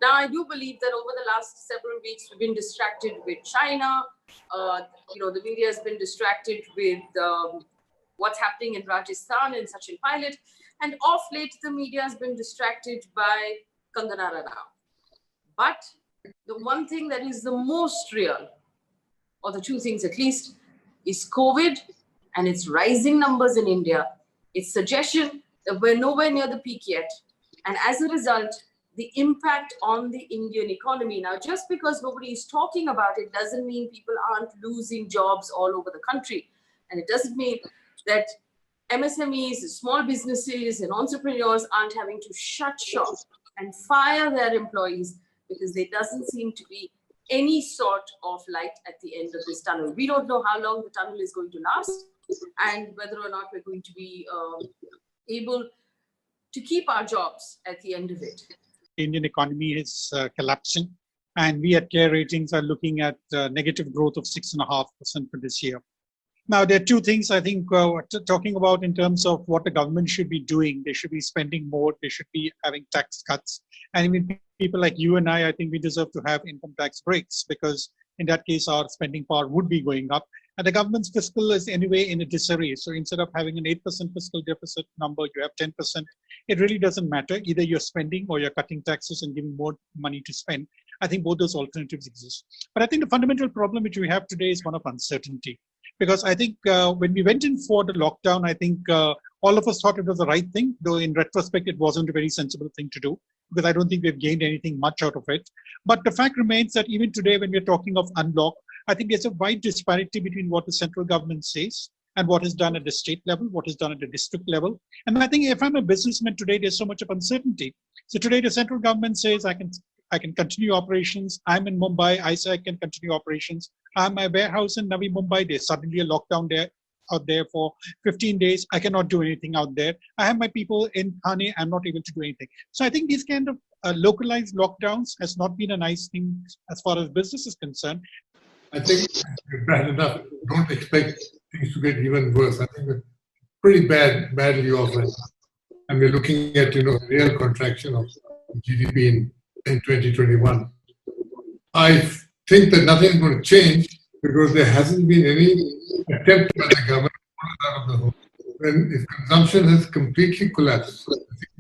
Now, I do believe that over the last several weeks, we've been distracted with China. The media has been distracted with what's happening in Rajasthan and Sachin Pilot. And off late, the media has been distracted by Convenor. But the one thing that is the most real, or the two things at least, is COVID and its rising numbers in India. Its suggestion that we're nowhere near the peak yet. And as a result, the impact on the Indian economy. Now, just because nobody is talking about it doesn't mean people aren't losing jobs all over the country. And it doesn't mean that MSMEs, small businesses and entrepreneurs aren't having to shut shop and fire their employees because there doesn't seem to be any sort of light at the end of this tunnel. We don't know how long the tunnel is going to last and whether or not we're going to be able to keep our jobs at the end of it. The Indian economy is collapsing, and we at Care Ratings are looking at negative growth of 6.5% for this year. Now, there are two things I think talking about in terms of what the government should be doing. They should be spending more. They should be having tax cuts. And even people like you and I think we deserve to have income tax breaks, because in that case, our spending power would be going up. And the government's fiscal is anyway in a disarray. So instead of having an 8% fiscal deficit number, you have 10%. It really doesn't matter. Either you're spending or you're cutting taxes and giving more money to spend. I think both those alternatives exist. But I think the fundamental problem which we have today is one of uncertainty. Because I think when we went in for the lockdown, I think all of us thought it was the right thing, though in retrospect, it wasn't a very sensible thing to do, because I don't think we've gained anything much out of it. But the fact remains that even today, when we're talking of unlock, I think there's a wide disparity between what the central government says and what is done at the state level, what is done at the district level. And I think if I'm a businessman today, there's so much of uncertainty. So today, the central government says I can continue operations. I'm in Mumbai. I say I can continue operations. I'm my warehouse in Navi Mumbai. There's suddenly a lockdown out there for 15 days. I cannot do anything out there. I have my people in Thane. I'm not able to do anything. So I think these kind of localized lockdowns has not been a nice thing as far as business is concerned. I think we're bad enough. Don't expect things to get even worse. I think we're pretty badly off right now. And we're looking at, real contraction of GDP in 2021. I think that nothing is going to change because there hasn't been any attempt by the government to pull it out of the hole. When if consumption has completely collapsed,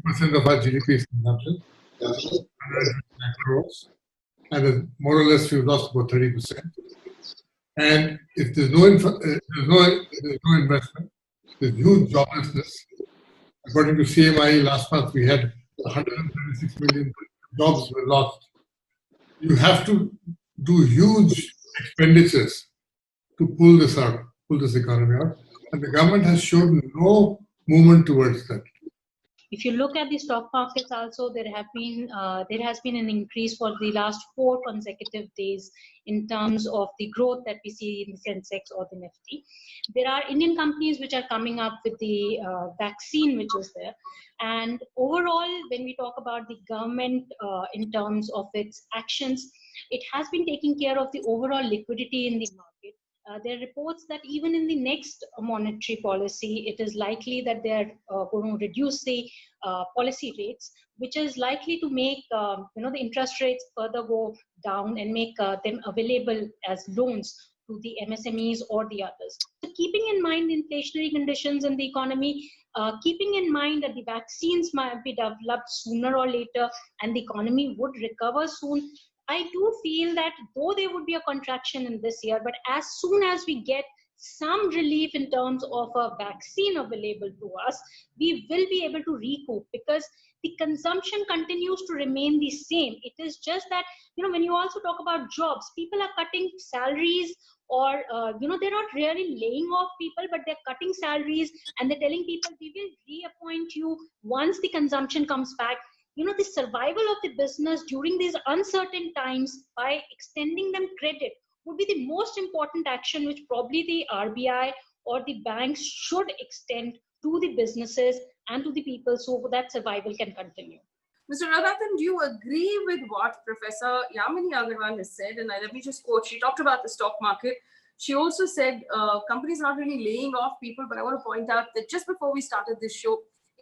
60% of our GDP is consumption, 100 crores, and then more or less we've lost about 30%. And if there's no investment, there's huge joblessness. According to CMI, last month we had 136 million jobs were lost. You have to do huge expenditures to pull this economy out. And the government has shown no movement towards that. If you look at the stock markets also, there has been an increase for the last 4 consecutive days in terms of the growth that we see in the Sensex or the Nifty. There are Indian companies which are coming up with the vaccine which is there. And overall, when we talk about the government in terms of its actions, it has been taking care of the overall liquidity in the market. There are reports that even in the next monetary policy, it is likely that they are going to reduce the policy rates, which is likely to make the interest rates further go down and make them available as loans to the MSMEs or the others. So keeping in mind the inflationary conditions in the economy, keeping in mind that the vaccines might be developed sooner or later and the economy would recover soon, I do feel that though there would be a contraction in this year, but as soon as we get some relief in terms of a vaccine available to us, we will be able to recoup, because the consumption continues to remain the same. It is just that, when you also talk about jobs, people are cutting salaries or, they're not really laying off people, but they're cutting salaries and they're telling people, we will reappoint you once the consumption comes back. The survival of the business during these uncertain times by extending them credit would be the most important action which probably the RBI or the banks should extend to the businesses and to the people so that survival can continue. Mr. Raghunathan, do you agree with what Professor Yamini Agarwal has said? And let me just quote, she talked about the stock market. She also said companies are not really laying off people, but I want to point out that just before we started this show,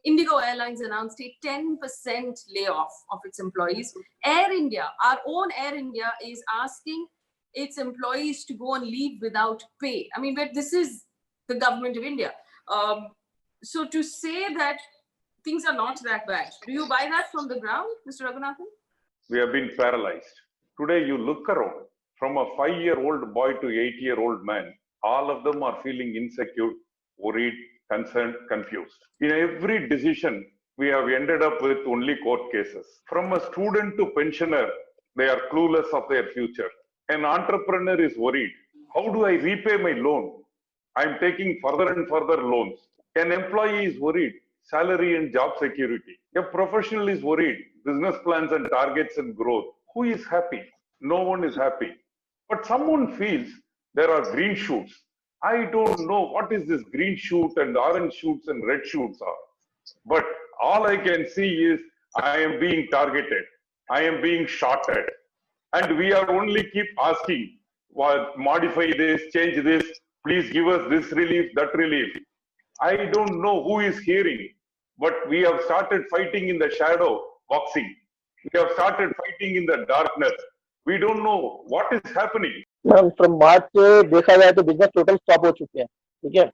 Indigo Airlines announced a 10% layoff of its employees. Air India, our own Air India, is asking its employees to go on leave without pay. I mean, but this is the government of India. So to say that things are not that bad, do you buy that from the ground, Mr. Raghunathan? We have been paralyzed. Today, you look around, from a 5-year-old boy to 8-year-old man, all of them are feeling insecure, worried, concerned, confused. In every decision, we have ended up with only court cases. From a student to pensioner, they are clueless of their future. An entrepreneur is worried. How do I repay my loan? I'm taking further and further loans. An employee is worried. Salary and job security. A professional is worried. Business plans and targets and growth. Who is happy? No one is happy. But someone feels there are green shoots. I don't know what is this green shoot and orange shoots and red shoots are. But all I can see is I am being targeted. I am being shot at. And we are only keep asking, well, modify this, change this, please give us this relief, that relief. I don't know who is hearing, but we have started fighting in the shadow boxing. We have started fighting in the darkness. We don't know what is happening. From March से देखा जाए तो business total stop हो चुके हैं, ठीक है।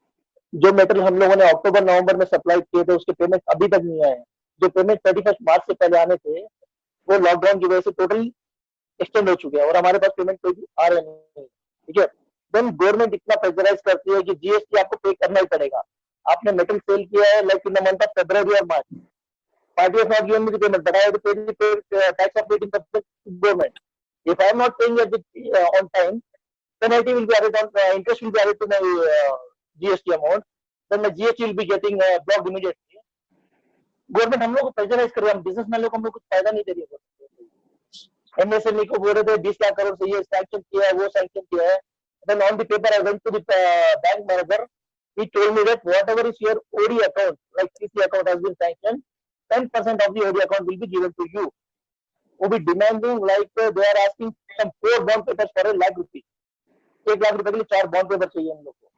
जो मेटेरियल हम लोगों ने अक्टूबर नवंबर में सप्लाई किए थे उसके पेमेंट अभी तक नहीं आए। जो पेमेंट 31 मार्च से पहले आने थे वो लॉकडाउन की वजह से टोटल एक्सटेंड हो चुके हैं और हमारे पास पेमेंट कोई भी आ रहे नहीं, ठीक है। देन गवर्नमेंट इतना प्रेशराइज करती है कि जीएसटी आपको पे करना ही पड़ेगा। आपने मेटल सेल किया है like in the month of February और March, party of not given me the payment, but I have to pay the tax of paid in the government. If I am not paying on time, penalty will be added on, interest will be added to my GST amount. Then my GST will be getting blocked immediately. Government हम लोग को pressurise कर रहे हैं, हम businessman लोग को हम लोग कुछ फायदा नहीं दे रही है। MSME को बोल रहे थे 20 लाख करोड़ से ये सैंक्शन किया है, वो सैंक्शन किया है। Then on the paper I went to the bank manager. He told me that whatever is your OD account, like CC account has been sanctioned, 10% of the OD account will be given to you. वो भी demanding like they are asking some 4 bond papers for ₹1 lakh. 1 lakh रुपए के लिए 4 bond paper चाहिए हम लोग को।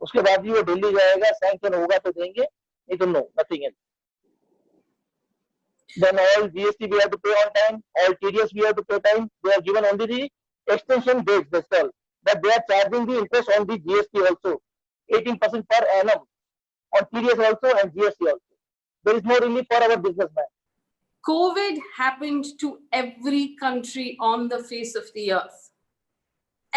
उसके बाद भी वो दिल्ली जाएगा, सैंक्शन होगा तो देंगे, नहीं तो no, nothing else. Then all GST we have to pay on time, all TDS we have to pay time. They are given only the extension dates, that's all. But they are charging the interest on the GST also, 18% per annum on TDS also and GST also. There is no relief for our businessmen. COVID happened to every country on the face of the earth.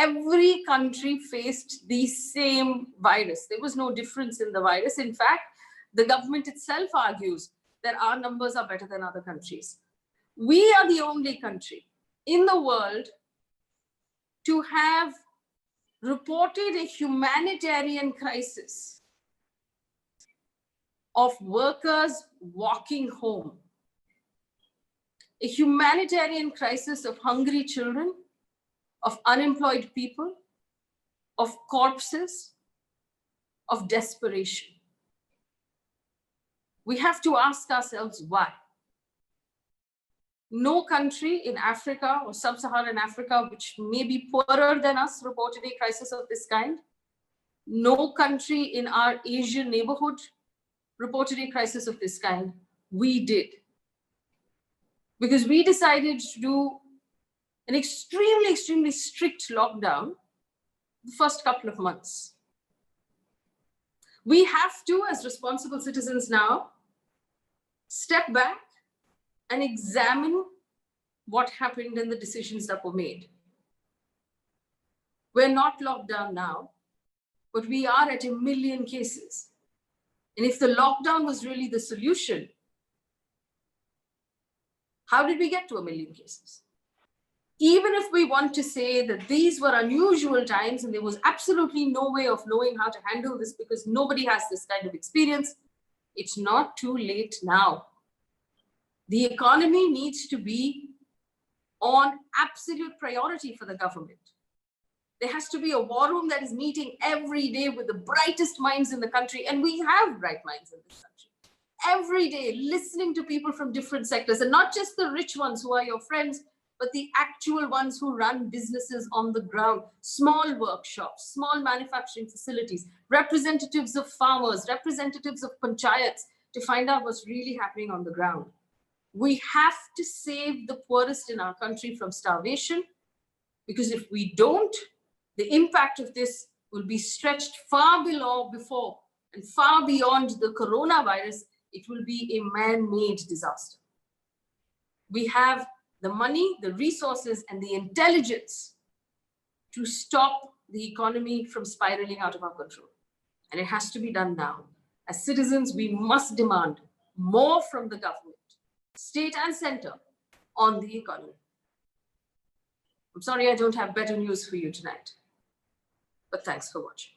Every country faced the same virus. There was no difference in the virus. In fact, the government itself argues that our numbers are better than other countries. We are the only country in the world to have reported a humanitarian crisis of workers walking home. A humanitarian crisis of hungry children, of unemployed people, of corpses, of desperation. We have to ask ourselves why. No country in Africa or sub-Saharan Africa, which may be poorer than us, reported a crisis of this kind. No country in our Asian neighborhood reported a crisis of this kind. We did. Because we decided to do an extremely, extremely strict lockdown the first couple of months. We have to, as responsible citizens now, step back and examine what happened and the decisions that were made. We're not locked down now, but we are at 1 million cases. And if the lockdown was really the solution, how did we get to 1 million cases? Even if we want to say that these were unusual times and there was absolutely no way of knowing how to handle this because nobody has this kind of experience, it's not too late now. The economy needs to be on absolute priority for the government. There has to be a war room that is meeting every day with the brightest minds in the country, and we have bright minds in this country. Every day, listening to people from different sectors, and not just the rich ones who are your friends, but the actual ones who run businesses on the ground, small workshops, small manufacturing facilities, representatives of farmers, representatives of panchayats, to find out what's really happening on the ground. We have to save the poorest in our country from starvation, because if we don't, the impact of this will be stretched far below before and far beyond the coronavirus. It will be a man-made disaster. We have the money, the resources, and the intelligence to stop the economy from spiraling out of our control. And it has to be done now. As citizens, we must demand more from the government, state and center, on the economy. I'm sorry I don't have better news for you tonight, but thanks for watching.